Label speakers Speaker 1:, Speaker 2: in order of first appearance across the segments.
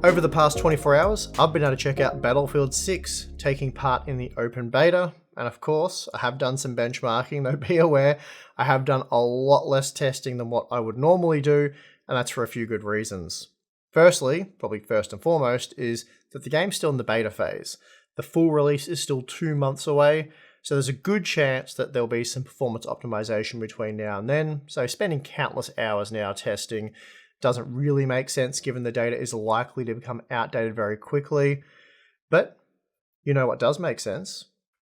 Speaker 1: Over the past 24 hours, I've been able to check out Battlefield 6, taking part in the open beta, and of course, I have done some benchmarking, though be aware, I have done a lot less testing than what I would normally do, and that's for a few good reasons. Firstly, probably first and foremost, is that the game's still in the beta phase. The full release is still 2 months away, so there's a good chance that there'll be some performance optimization between now and then, so spending countless hours now testing doesn't really make sense given the data is likely to become outdated very quickly. But you know what does make sense?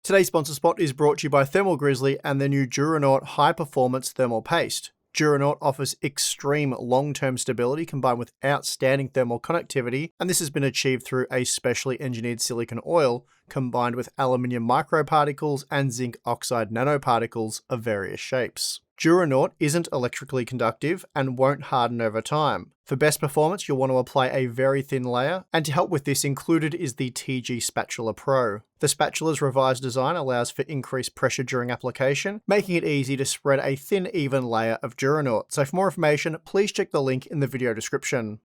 Speaker 1: Today's sponsor spot is brought to you by Thermal Grizzly and their new Duranaut High Performance Thermal Paste. Duranaut offers extreme long-term stability combined with outstanding thermal conductivity, and this has been achieved through a specially engineered silicon oil combined with aluminium microparticles and zinc oxide nanoparticles of various shapes. Duranaut isn't electrically conductive and won't harden over time. For best performance, you'll want to apply a very thin layer, and to help with this, included is the TG Spatula Pro. The spatula's revised design allows for increased pressure during application, making it easy to spread a thin, even layer of Duranaut. So for more information, please check the link in the video description.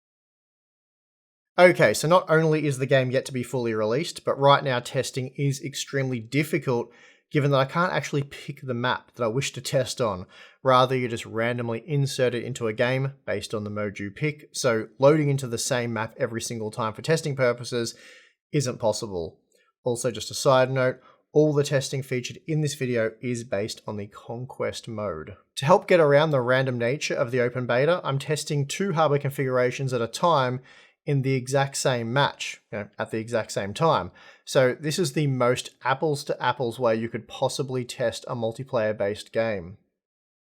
Speaker 1: Okay, so not only is the game yet to be fully released, but right now testing is extremely difficult given that I can't actually pick the map that I wish to test on. Rather, you just randomly insert it into a game based on the mode you pick, so loading into the same map every single time for testing purposes isn't possible. Also, just a side note, all the testing featured in this video is based on the Conquest mode. To help get around the random nature of the open beta, I'm testing 2 hardware configurations at a time in the exact same match, at the exact same time. So this is the most apples to apples way you could possibly test a multiplayer-based game.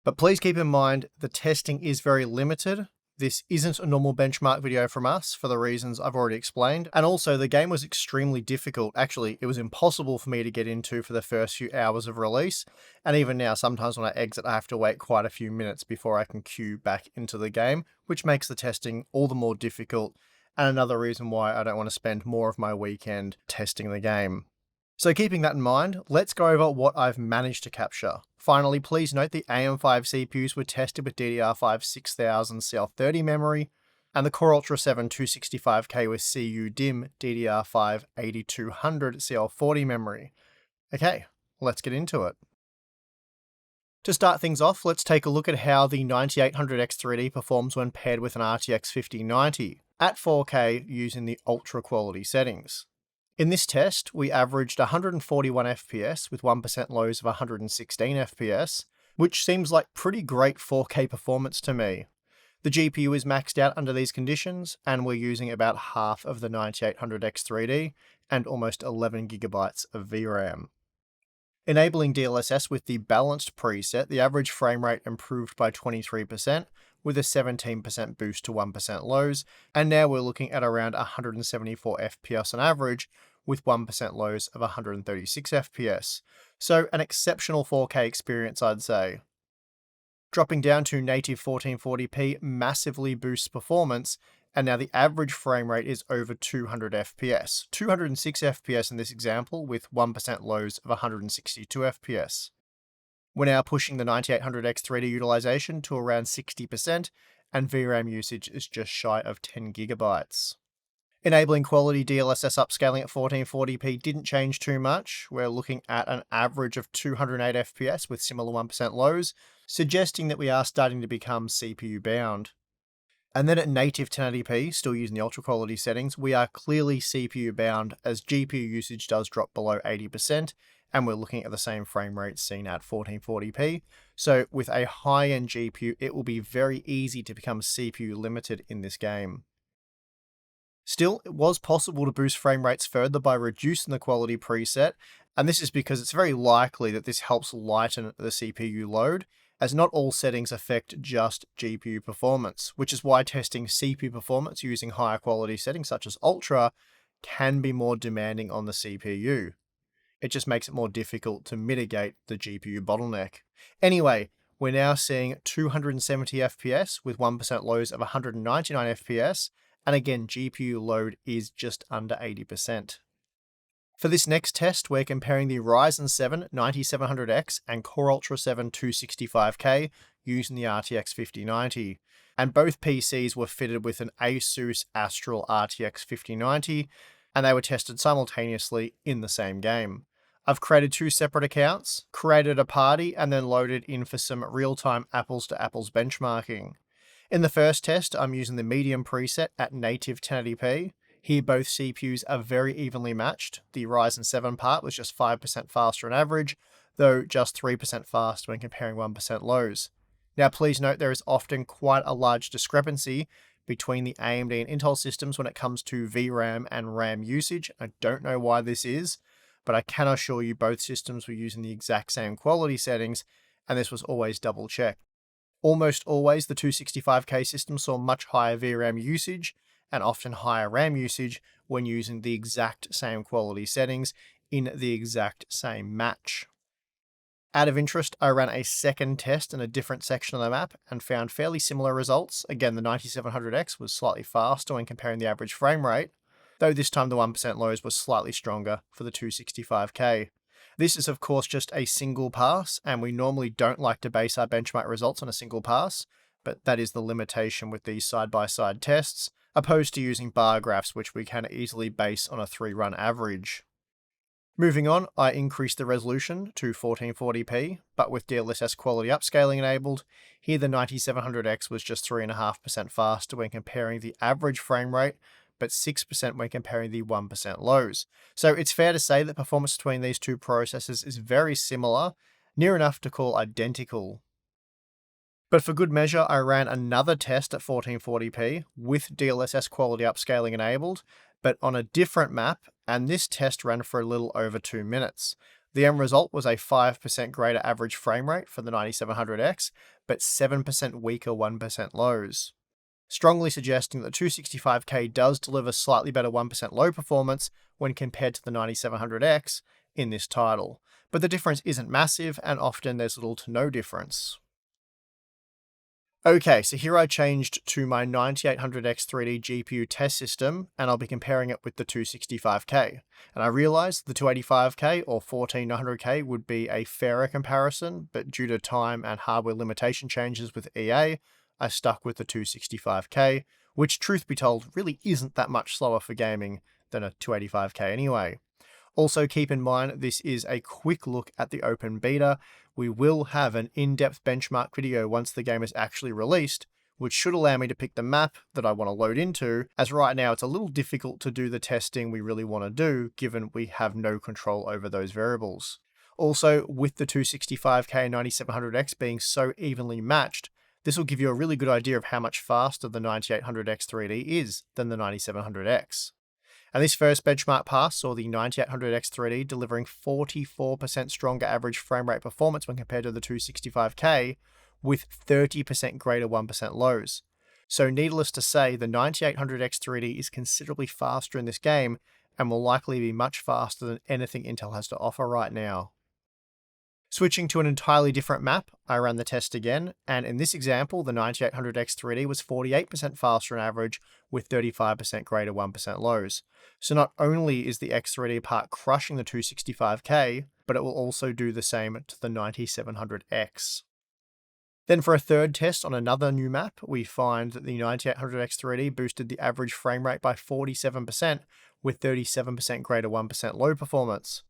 Speaker 1: But please keep in mind, the testing is very limited. This isn't a normal benchmark video from us for the reasons I've already explained. And also, the game was extremely difficult. Actually, it was impossible for me to get into for the first few hours of release. And even now, sometimes when I exit, I have to wait quite a few minutes before I can queue back into the game, which makes the testing all the more difficult. And another reason why I don't want to spend more of my weekend testing the game. So keeping that in mind, let's go over what I've managed to capture. Finally, please note the AM5 CPUs were tested with DDR5 6000 CL30 memory, and the Core Ultra 7 265K with CU-DIMM DDR5 8200 CL40 memory. Okay, let's get into it. To start things off, let's take a look at how the 9800X3D performs when paired with an RTX 5090 at 4K using the ultra quality settings. In this test, we averaged 141 FPS with 1% lows of 116 FPS, which seems like pretty great 4K performance to me. The GPU is maxed out under these conditions, and we're using about half of the 9800X3D and almost 11GB of VRAM. Enabling DLSS with the balanced preset, the average frame rate improved by 23%, with a 17% boost to 1% lows, and now we're looking at around 174 FPS on average, with 1% lows of 136 FPS. So an exceptional 4K experience, I'd say. Dropping down to native 1440p massively boosts performance, and now the average frame rate is over 200 FPS. 206 FPS in this example, with 1% lows of 162 FPS. We're now pushing the 9800X3D utilization to around 60%, and VRAM usage is just shy of 10GB. Enabling quality DLSS upscaling at 1440p didn't change too much. We're looking at an average of 208 FPS with similar 1% lows, suggesting that we are starting to become CPU bound. And then at native 1080p, still using the ultra quality settings, we are clearly CPU bound as GPU usage does drop below 80%, and we're looking at the same frame rate seen at 1440p. So with a high-end GPU, it will be very easy to become CPU limited in this game. Still, it was possible to boost frame rates further by reducing the quality preset, and this is because it's very likely that this helps lighten the CPU load, as not all settings affect just GPU performance, which is why testing CPU performance using higher quality settings such as Ultra can be more demanding on the CPU. It just makes it more difficult to mitigate the GPU bottleneck. Anyway, we're now seeing 270 FPS with 1% lows of 199 FPS, and again, GPU load is just under 80%. For this next test, we're comparing the Ryzen 7 9700X and Core Ultra 7 265K using the RTX 5090. And both PCs were fitted with an Asus Astral RTX 5090, and they were tested simultaneously in the same game. I've created 2 separate accounts, created a party, and then loaded in for some real-time apples-to-apples benchmarking. In the first test, I'm using the medium preset at native 1080p. Here both CPUs are very evenly matched. The Ryzen 7 part was just 5% faster on average, though just 3% faster when comparing 1% lows. Now please note there is often quite a large discrepancy between the AMD and Intel systems when it comes to VRAM and RAM usage. I don't know why this is, but I can assure you both systems were using the exact same quality settings, and this was always double checked. Almost always the 265K system saw much higher VRAM usage and often higher RAM usage when using the exact same quality settings in the exact same match. Out of interest, I ran a second test in a different section of the map and found fairly similar results. Again, the 9700X was slightly faster when comparing the average frame rate, though this time the 1% lows was slightly stronger for the 265K. This is of course just a single pass, and we normally don't like to base our benchmark results on a single pass, but that is the limitation with these side-by-side tests, opposed to using bar graphs which we can easily base on a 3-run average. Moving on, I increased the resolution to 1440p, but with DLSS quality upscaling enabled. Here the 9700X was just 3.5% faster when comparing the average frame rate, but 6% when comparing the 1% lows. So it's fair to say that performance between these two processors is very similar, near enough to call identical. But for good measure, I ran another test at 1440p with DLSS quality upscaling enabled, but on a different map, and this test ran for a little over 2 minutes. The end result was a 5% greater average frame rate for the 9700X, but 7% weaker 1% lows, strongly suggesting that the 265K does deliver slightly better 1% low performance when compared to the 9700X in this title. But the difference isn't massive, and often there's little to no difference. Okay, so here I changed to my 9800X 3D GPU test system, and I'll be comparing it with the 265K. And I realized the 285K or 14900K would be a fairer comparison, but due to time and hardware limitation changes with EA, I stuck with the 265K, which truth be told really isn't that much slower for gaming than a 285K anyway. Also keep in mind this is a quick look at the open beta. We will have an in-depth benchmark video once the game is actually released, which should allow me to pick the map that I want to load into, as right now it's a little difficult to do the testing we really want to do given we have no control over those variables. Also, with the 265K and 9700X being so evenly matched, this will give you a really good idea of how much faster the 9800X 3D is than the 9700X. And this first benchmark pass saw the 9800X 3D delivering 44% stronger average frame rate performance when compared to the 265K, with 30% greater 1% lows. So needless to say, the 9800X 3D is considerably faster in this game, and will likely be much faster than anything Intel has to offer right now. Switching to an entirely different map, I ran the test again, and in this example, the 9800X 3D was 48% faster on average, with 35% greater 1% lows. So not only is the X3D part crushing the 265K, but it will also do the same to the 9700X. Then for a third test on another new map, we find that the 9800X 3D boosted the average frame rate by 47%, with 37% greater 1% low performance.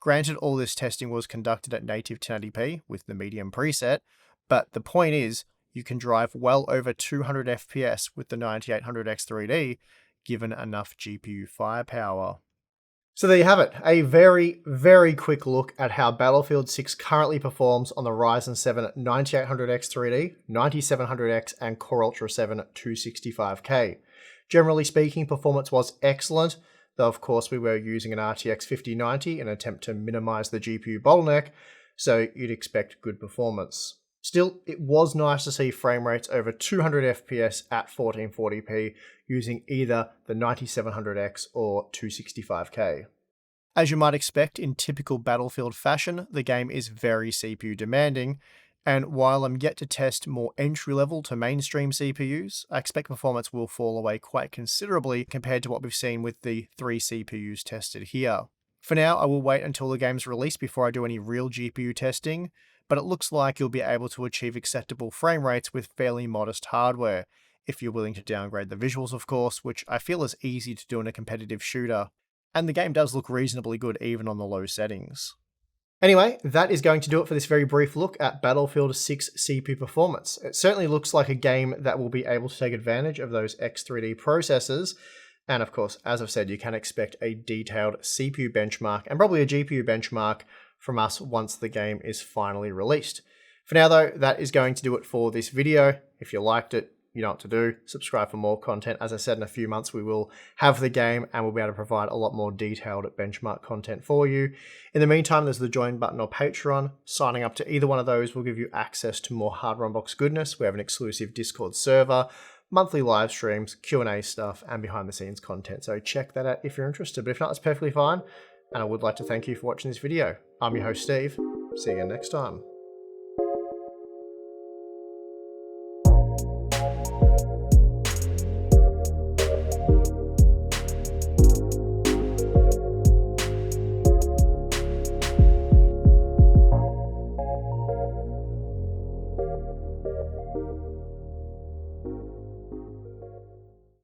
Speaker 1: Granted, all this testing was conducted at native 1080p with the medium preset, but the point is, you can drive well over 200 FPS with the 9800X 3D, given enough GPU firepower. So there you have it, a very, very quick look at how Battlefield 6 currently performs on the Ryzen 7 9800X 3D, 9700X, and Core Ultra 7 265K. Generally speaking, performance was excellent, though of course we were using an RTX 5090 in an attempt to minimize the GPU bottleneck, so you'd expect good performance. Still, it was nice to see frame rates over 200 FPS at 1440p using either the 9700X or 265K. As you might expect in typical Battlefield fashion, the game is very CPU demanding, and while I'm yet to test more entry-level to mainstream CPUs, I expect performance will fall away quite considerably compared to what we've seen with the 3 CPUs tested here. For now, I will wait until the game's released before I do any real GPU testing, but it looks like you'll be able to achieve acceptable frame rates with fairly modest hardware, if you're willing to downgrade the visuals of course, which I feel is easy to do in a competitive shooter, and the game does look reasonably good even on the low settings. Anyway, that is going to do it for this very brief look at Battlefield 6 CPU performance. It certainly looks like a game that will be able to take advantage of those X3D processors, and of course, as I've said, you can expect a detailed CPU benchmark and probably a GPU benchmark from us once the game is finally released. For now though, that is going to do it for this video. If you liked it, you know what to do. Subscribe for more content. As I said, in a few months we will have the game and we'll be able to provide a lot more detailed benchmark content for you. In the meantime, there's the join button or Patreon. Signing up to either one of those will give you access to more Hardware Unboxed goodness. We have an exclusive Discord server, monthly live streams, Q&A stuff, and behind the scenes content. So check that out if you're interested. But if not, that's perfectly fine. And I would like to thank you for watching this video. I'm your host, Steve. See you again next time.